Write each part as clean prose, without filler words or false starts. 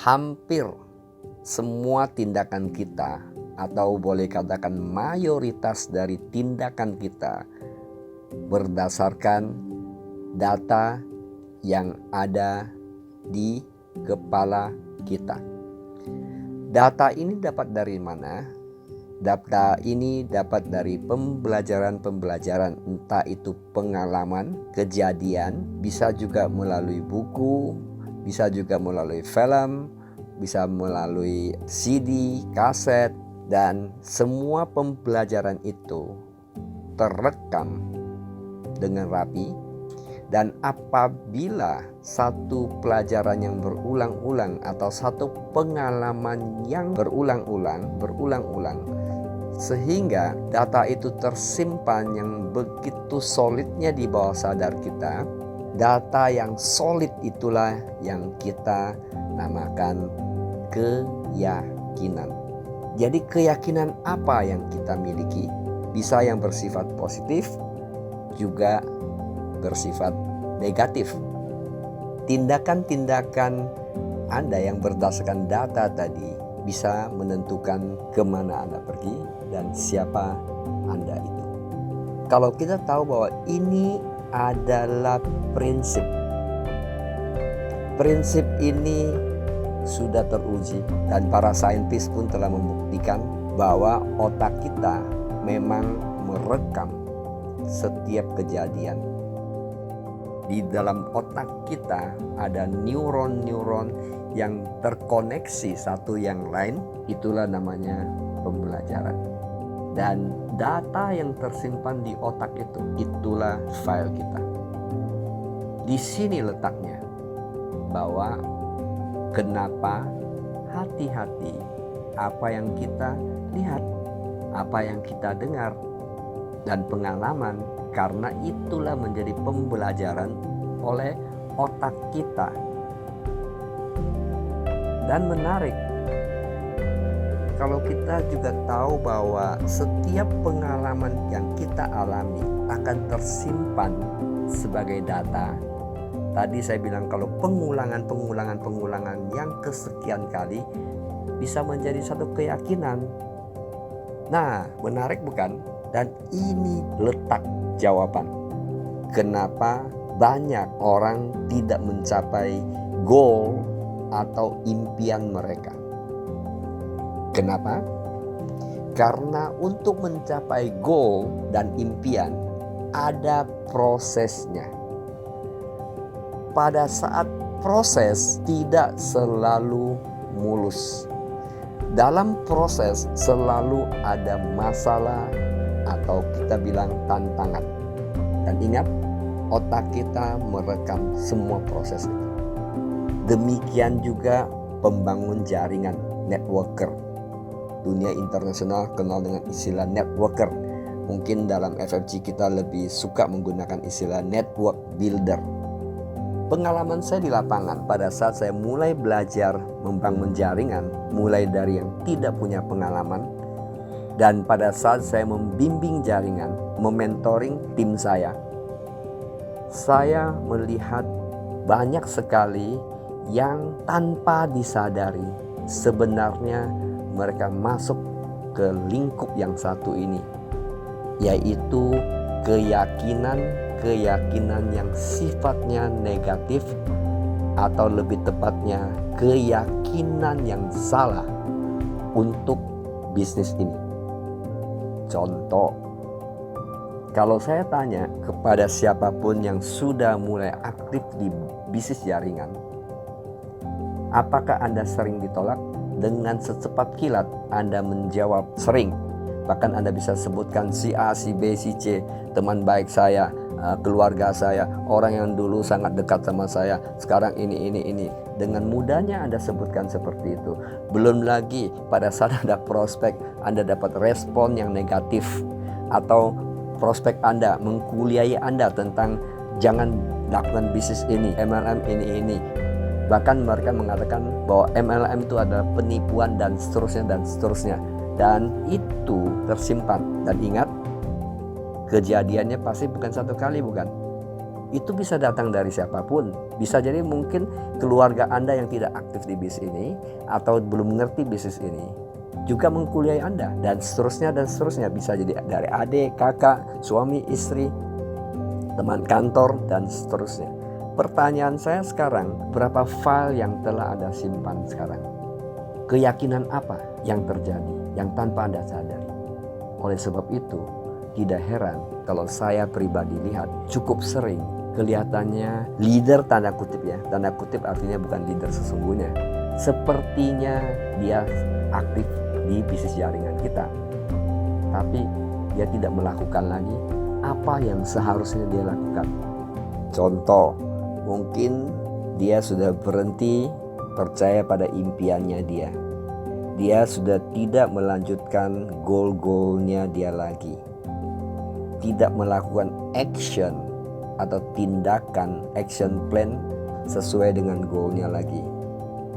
hampir semua tindakan kita, atau boleh katakan mayoritas dari tindakan kita, berdasarkan data yang ada di kepala kita. Data ini dapat dari mana? Data ini dapat dari pembelajaran, entah itu pengalaman, kejadian, bisa juga melalui buku, bisa juga melalui film, bisa melalui CD, kaset, dan semua pembelajaran itu terekam dengan rapi. Dan apabila satu pelajaran yang berulang-ulang atau satu pengalaman yang berulang-ulang, sehingga data itu tersimpan yang begitu solidnya di bawah sadar kita, data yang solid itulah yang kita namakan keyakinan. Jadi keyakinan apa yang kita miliki? Bisa yang bersifat positif, juga bersifat negatif. Tindakan-tindakan Anda yang berdasarkan data tadi bisa menentukan kemana Anda pergi dan siapa Anda itu. Kalau kita tahu bahwa ini adalah prinsip ini sudah teruji dan para saintis pun telah membuktikan bahwa otak kita memang merekam setiap kejadian. Di dalam otak kita ada neuron-neuron yang terkoneksi satu yang lain, itulah namanya pembelajaran. Dan data yang tersimpan di otak itu, itulah file kita. Di sini letaknya bahwa kenapa hati-hati apa yang kita lihat, apa yang kita dengar, dan pengalaman, karena itulah menjadi pembelajaran oleh otak kita. Dan menarik, kalau kita juga tahu bahwa setiap pengalaman yang kita alami akan tersimpan sebagai data. Tadi saya bilang kalau pengulangan yang kesekian kali bisa menjadi satu keyakinan. Nah, menarik bukan? Dan ini letak jawaban kenapa banyak orang tidak mencapai goal atau impian mereka. Kenapa? Karena untuk mencapai goal dan impian ada prosesnya. Pada saat proses tidak selalu mulus. Dalam proses selalu ada masalah atau kita bilang tantangan. Dan ingat, otak kita merekam semua proses itu. Demikian juga pembangun jaringan, networker. Dunia internasional kenal dengan istilah networker. Mungkin dalam FFG kita lebih suka menggunakan istilah network builder. Pengalaman saya di lapangan pada saat saya mulai belajar membangun jaringan, mulai dari yang tidak punya pengalaman, dan pada saat saya membimbing jaringan, mementoring tim saya melihat banyak sekali yang tanpa disadari sebenarnya mereka masuk ke lingkup yang satu ini, yaitu keyakinan yang sifatnya negatif, atau lebih tepatnya keyakinan yang salah untuk bisnis ini. Contoh, kalau saya tanya kepada siapapun yang sudah mulai aktif di bisnis jaringan, apakah Anda sering ditolak? Dengan secepat kilat Anda menjawab sering. Bahkan Anda bisa sebutkan si A, si B, si C, teman baik saya, keluarga saya, orang yang dulu sangat dekat sama saya, sekarang ini. Dengan mudahnya Anda sebutkan seperti itu. Belum lagi pada saat ada prospek, Anda dapat respon yang negatif, atau prospek Anda mengkuliahi Anda tentang jangan lakukan bisnis ini, MLM ini. Bahkan mereka mengatakan bahwa MLM itu adalah penipuan dan seterusnya. Dan itu tersimpan. Dan ingat, kejadiannya pasti bukan satu kali, bukan? Itu bisa datang dari siapapun. Bisa jadi mungkin keluarga Anda yang tidak aktif di bisnis ini atau belum mengerti bisnis ini juga mengkuliahi Anda, dan seterusnya dan seterusnya. Bisa jadi dari adik, kakak, suami, istri, teman kantor, dan seterusnya. Pertanyaan saya sekarang, berapa file yang telah Anda simpan sekarang? Keyakinan apa yang terjadi yang tanpa Anda sadari? Oleh sebab itu, tidak heran kalau saya pribadi lihat cukup sering kelihatannya leader, tanda kutip ya, tanda kutip artinya bukan leader sesungguhnya, sepertinya dia aktif di bisnis jaringan kita, tapi dia tidak melakukan lagi apa yang seharusnya dia lakukan. Contoh, mungkin dia sudah berhenti percaya pada impiannya dia. Dia sudah tidak melanjutkan goal-goalnya dia lagi. Tidak melakukan action atau tindakan, action plan sesuai dengan goalnya lagi.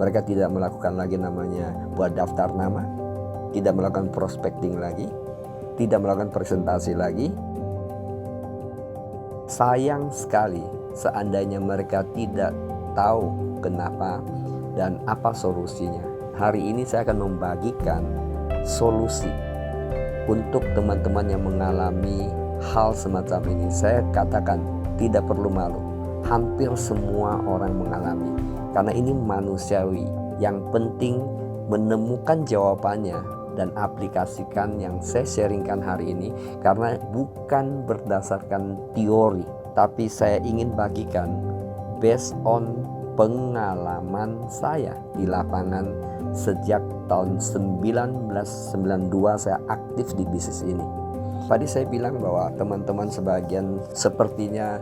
Mereka tidak melakukan lagi namanya buat daftar nama, tidak melakukan prospecting lagi, tidak melakukan presentasi lagi. Sayang sekali seandainya mereka tidak tahu kenapa dan apa solusinya. Hari ini saya akan membagikan solusi untuk teman-teman yang mengalami hal semacam ini. Saya katakan tidak perlu malu. Hampir semua orang mengalami. Karena ini manusiawi. Yang penting menemukan jawabannya dan aplikasikan yang saya sharingkan hari ini. Karena bukan berdasarkan teori, tapi saya ingin bagikan based on pengalaman saya di lapangan sejak tahun 1992 saya aktif di bisnis ini. Tadi saya bilang bahwa teman-teman sebagian sepertinya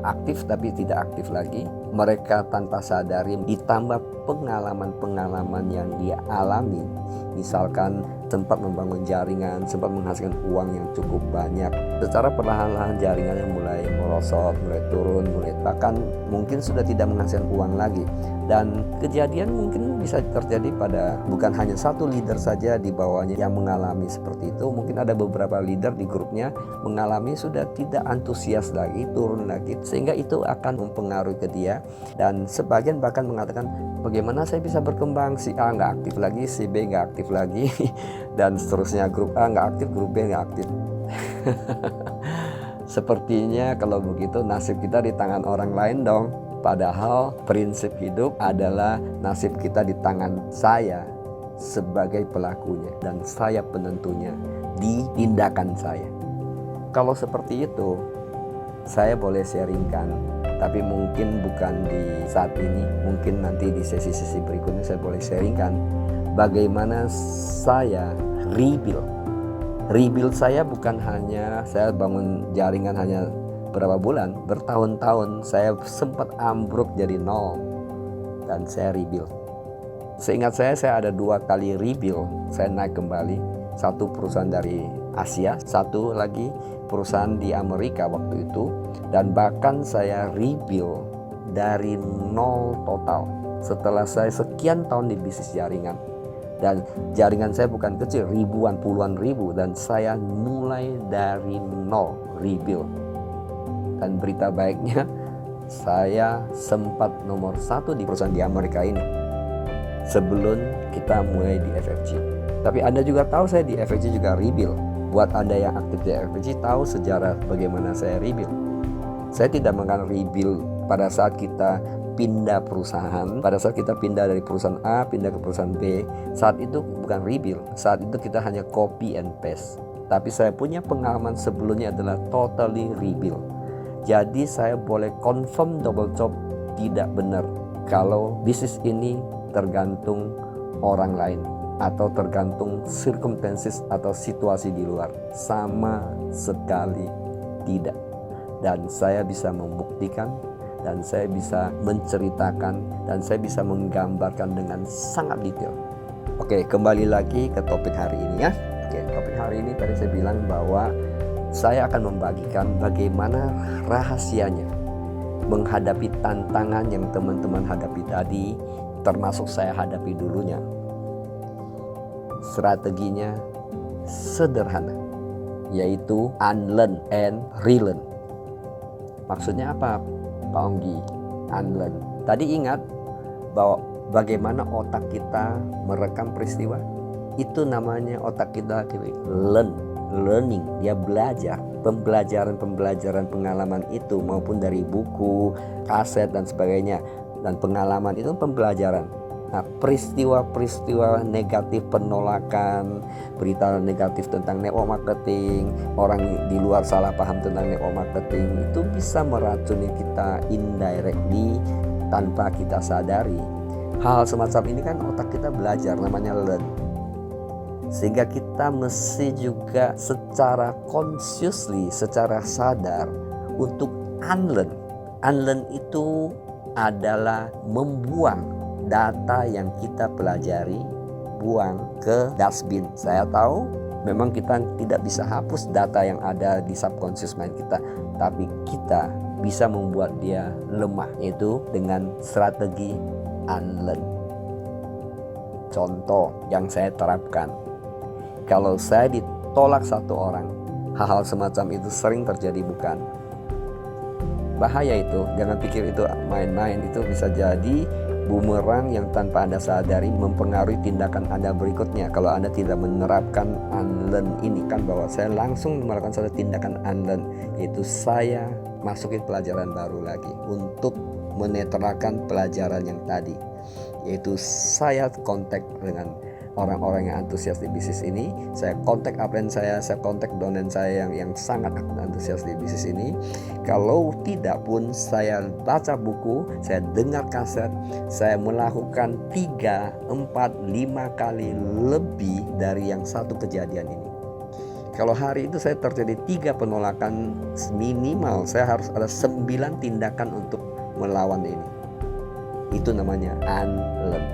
aktif tapi tidak aktif lagi. Mereka tanpa sadari ditambah pengalaman-pengalaman yang dia alami. Misalkan sempat membangun jaringan, sempat menghasilkan uang yang cukup banyak. Secara perlahan-lahan jaringannya mulai merosot, mulai turun, bahkan mungkin sudah tidak menghasilkan uang lagi. Dan kejadian mungkin bisa terjadi pada bukan hanya satu leader saja di bawahnya yang mengalami seperti itu. Mungkin ada beberapa leader di grupnya mengalami sudah tidak antusias lagi, turun lagi, sehingga itu akan mempengaruhi ke dia. Dan sebagian bahkan mengatakan, bagaimana saya bisa berkembang? Si A nggak aktif lagi, si B nggak aktif lagi, dan seterusnya. Grup A nggak aktif, grup B nggak aktif. Sepertinya kalau begitu nasib kita di tangan orang lain dong. Padahal prinsip hidup adalah nasib kita di tangan saya sebagai pelakunya dan saya penentunya di tindakan saya. Kalau seperti itu, saya boleh sharingkan, tapi mungkin bukan di saat ini, mungkin nanti di sesi-sesi berikutnya saya boleh sharingkan bagaimana saya rebuild. Rebuild saya bukan hanya saya bangun jaringan hanya berapa bulan, bertahun-tahun. Saya sempat ambruk jadi nol dan saya rebuild. Seingat saya ada 2 kali rebuild. Saya naik kembali. Satu perusahaan dari Asia, satu lagi perusahaan di Amerika waktu itu. Dan bahkan saya rebuild dari nol total setelah saya sekian tahun di bisnis jaringan. Dan jaringan saya bukan kecil, ribuan, puluhan ribu. Dan saya mulai dari nol rebuild. Dan berita baiknya, saya sempat nomor 1 di perusahaan di Amerika ini sebelum kita mulai di FFG. Tapi Anda juga tahu saya di FFG juga rebuild. Buat Anda yang aktif di FFG tahu sejarah bagaimana saya rebuild. Saya tidak mengenal rebuild pada saat kita pindah perusahaan. Pada saat kita pindah dari perusahaan A pindah ke perusahaan B, saat itu bukan rebuild. Saat itu kita hanya copy and paste. Tapi saya punya pengalaman sebelumnya adalah totally rebuild. Jadi saya boleh confirm double job tidak benar kalau bisnis ini tergantung orang lain atau tergantung circumstances atau situasi di luar. Sama sekali tidak. Dan saya bisa membuktikan, dan saya bisa menceritakan, dan saya bisa menggambarkan dengan sangat detail. Oke, kembali lagi ke topik hari ini ya. Oke, topik hari ini tadi saya bilang bahwa saya akan membagikan bagaimana rahasianya menghadapi tantangan yang teman-teman hadapi tadi, termasuk saya hadapi dulunya. Strateginya sederhana, yaitu unlearn and relearn. Maksudnya apa, Pak Onggi? Unlearn. Tadi ingat bahwa bagaimana otak kita merekam peristiwa? Itu namanya otak kita learning. Dia belajar. Pembelajaran pengalaman itu maupun dari buku, kaset dan sebagainya. Dan pengalaman itu pembelajaran. Nah, peristiwa-peristiwa negatif, penolakan, berita negatif tentang network marketing, orang di luar salah paham tentang network marketing, itu bisa meracuni kita indirectly tanpa kita sadari. Hal semacam ini kan otak kita belajar, namanya learn. Sehingga kita mesti juga secara consciously, secara sadar untuk unlearn. Unlearn itu adalah membuang data yang kita pelajari, buang ke dustbin. Saya tahu memang kita tidak bisa hapus data yang ada di subconscious mind kita, tapi kita bisa membuat dia lemah, yaitu dengan strategi unlearn. Contoh yang saya terapkan, kalau saya ditolak satu orang, hal-hal semacam itu sering terjadi, bukan? Bahaya itu, jangan pikir itu main-main. Itu bisa jadi bumerang yang tanpa Anda sadari mempengaruhi tindakan Anda berikutnya. Kalau Anda tidak menerapkan unlearn ini, kan bahwa saya langsung melakukan satu tindakan unlearn, yaitu saya masukin pelajaran baru lagi untuk menetralkan pelajaran yang tadi, yaitu saya kontak dengan orang-orang yang antusias di bisnis ini. Saya kontak upline saya kontak downline saya yang sangat antusias di bisnis ini. Kalau tidak pun saya baca buku, saya dengar kaset, saya melakukan 3, 4, 5 kali lebih dari yang satu kejadian ini. Kalau hari itu saya terjadi 3 penolakan, minimal saya harus ada 9 tindakan untuk melawan ini. Itu namanya unlearn.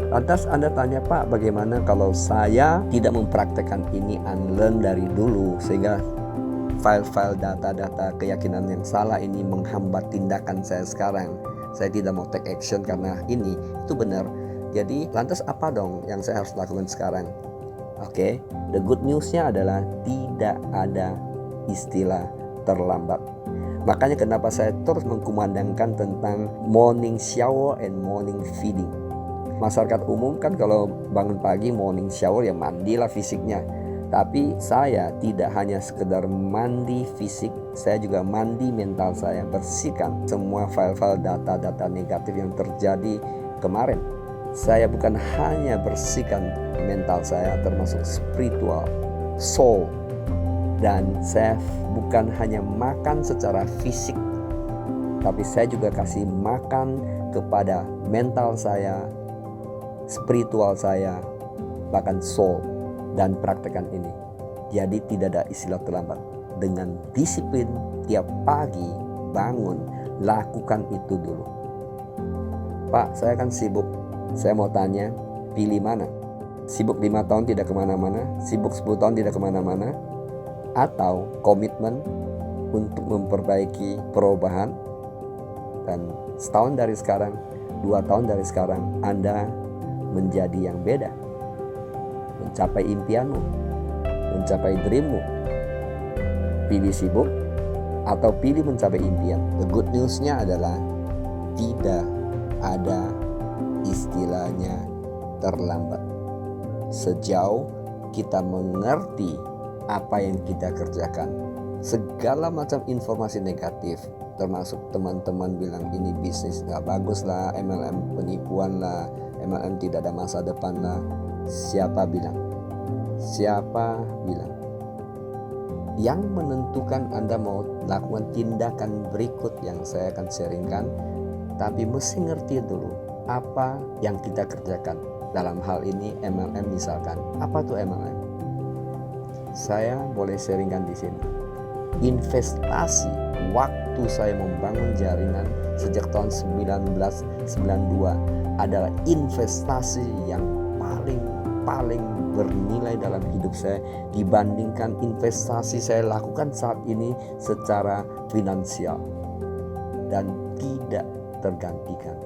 Lantas Anda tanya, Pak, bagaimana kalau saya tidak mempraktekkan ini unlearn dari dulu, sehingga file-file data-data keyakinan yang salah ini menghambat tindakan saya sekarang. Saya tidak mau take action karena ini. Itu benar. Jadi lantas apa dong yang saya harus lakukan sekarang? Oke, the good newsnya adalah tidak ada istilah terlambat. Makanya kenapa saya terus mengkumandangkan tentang morning shower and morning feeding. Masyarakat umum kan kalau bangun pagi morning shower ya mandilah fisiknya. Tapi saya tidak hanya sekedar mandi fisik, saya juga mandi mental saya. Bersihkan semua file-file data-data negatif yang terjadi kemarin. Saya bukan hanya bersihkan mental saya, termasuk spiritual, soul. Dan saya bukan hanya makan secara fisik, tapi saya juga kasih makan kepada mental saya, spiritual saya, bahkan soul, dan praktekkan ini. Jadi tidak ada istilah terlambat. Dengan disiplin tiap pagi bangun, lakukan itu dulu. Pak, saya kan sibuk. Saya mau tanya, pilih mana? Sibuk 5 tahun tidak kemana-mana, sibuk 10 tahun tidak kemana-mana, atau komitmen untuk memperbaiki perubahan, dan setahun dari sekarang, 2 tahun dari sekarang, Anda menjadi yang beda, mencapai impianmu, mencapai dreammu. Pilih sibuk atau pilih mencapai impian. The good newsnya adalah tidak ada istilahnya terlambat. Sejauh kita mengerti apa yang kita kerjakan, segala macam informasi negatif, termasuk teman-teman bilang ini bisnis gak bagus lah, MLM penipuan lah, MLM tidak ada masa depan lah. Siapa bilang? Siapa bilang? Yang menentukan Anda mau lakukan tindakan berikut yang saya akan sharingkan, tapi mesti ngerti dulu apa yang kita kerjakan. Dalam hal ini MLM misalkan. Apa tuh MLM? Saya boleh sharingkan di sini. Investasi waktu saya membangun jaringan sejak tahun 1992 adalah investasi yang paling bernilai dalam hidup saya dibandingkan investasi saya lakukan saat ini secara finansial, dan tidak tergantikan.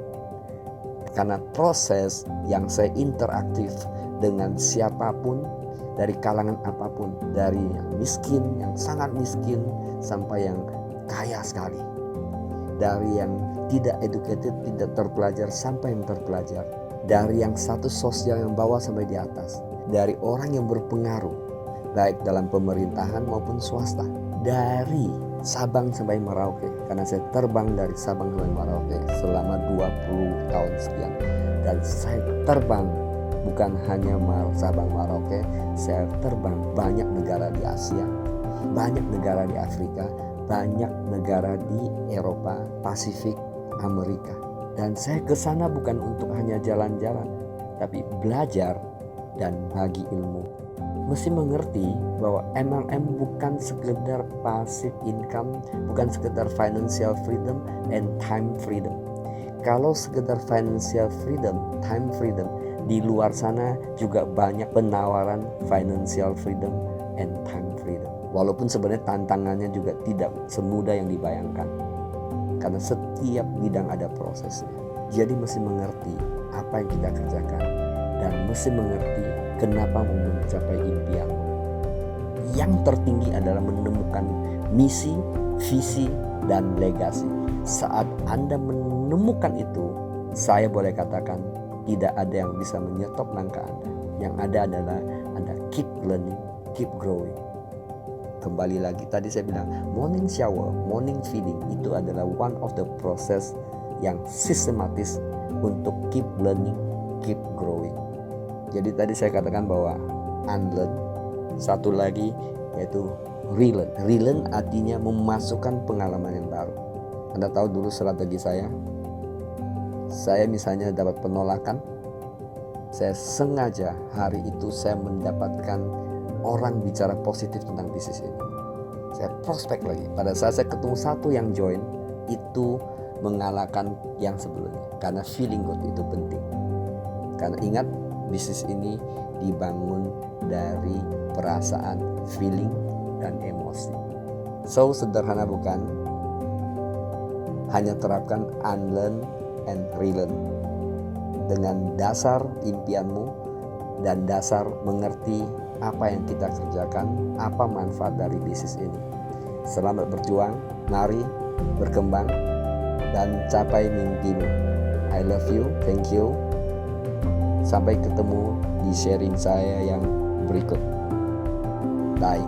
Karena proses yang saya interaktif dengan siapapun, dari kalangan apapun, dari yang miskin, yang sangat miskin, sampai yang kaya sekali, dari yang tidak educated, tidak terpelajar, sampai yang terpelajar, dari yang status sosial yang bawah sampai di atas, dari orang yang berpengaruh baik dalam pemerintahan maupun swasta, dari Sabang sampai Merauke, karena saya terbang dari Sabang sampai Merauke selama 20 tahun sekian. Dan saya terbang bukan hanya Sabang Merauke, saya terbang banyak negara di Asia, banyak negara di Afrika, banyak negara di Eropa, Pasifik, Amerika. Dan saya ke sana bukan untuk hanya jalan-jalan, tapi belajar dan bagi ilmu. Mesti mengerti bahwa MLM bukan sekedar passive income, bukan sekedar financial freedom and time freedom. Kalau sekedar financial freedom, time freedom, di luar sana juga banyak penawaran financial freedom and time freedom. Walaupun sebenarnya tantangannya juga tidak semudah yang dibayangkan, karena setiap bidang ada prosesnya. Jadi mesti mengerti apa yang kita kerjakan dan mesti mengerti kenapa mau mencapai impian. Yang tertinggi adalah menemukan misi, visi, dan legasi. Saat Anda menemukan itu, saya boleh katakan tidak ada yang bisa menyetop langkah Anda. Yang ada adalah Anda keep learning, keep growing. Kembali lagi tadi saya bilang morning shower, morning feeding itu adalah one of the process yang sistematis untuk keep learning, keep growing. Jadi tadi saya katakan bahwa unlearn, satu lagi yaitu relearn. Relearn artinya memasukkan pengalaman yang baru. Anda tahu dulu strategi saya misalnya dapat penolakan, saya sengaja hari itu saya mendapatkan orang bicara positif tentang bisnis ini. Saya prospek lagi. Pada saat saya ketemu satu yang join, itu mengalahkan yang sebelumnya. Karena feeling good itu penting. Karena ingat, bisnis ini dibangun dari perasaan, feeling, dan emosi. So, sederhana bukan? Hanya terapkan unlearn and relearn. Dengan dasar impianmu dan dasar mengerti apa yang kita kerjakan, apa manfaat dari bisnis ini. Selamat berjuang, mari berkembang dan capai mimpimu. I love you, thank you. Sampai ketemu di sharing saya yang berikut. Bye.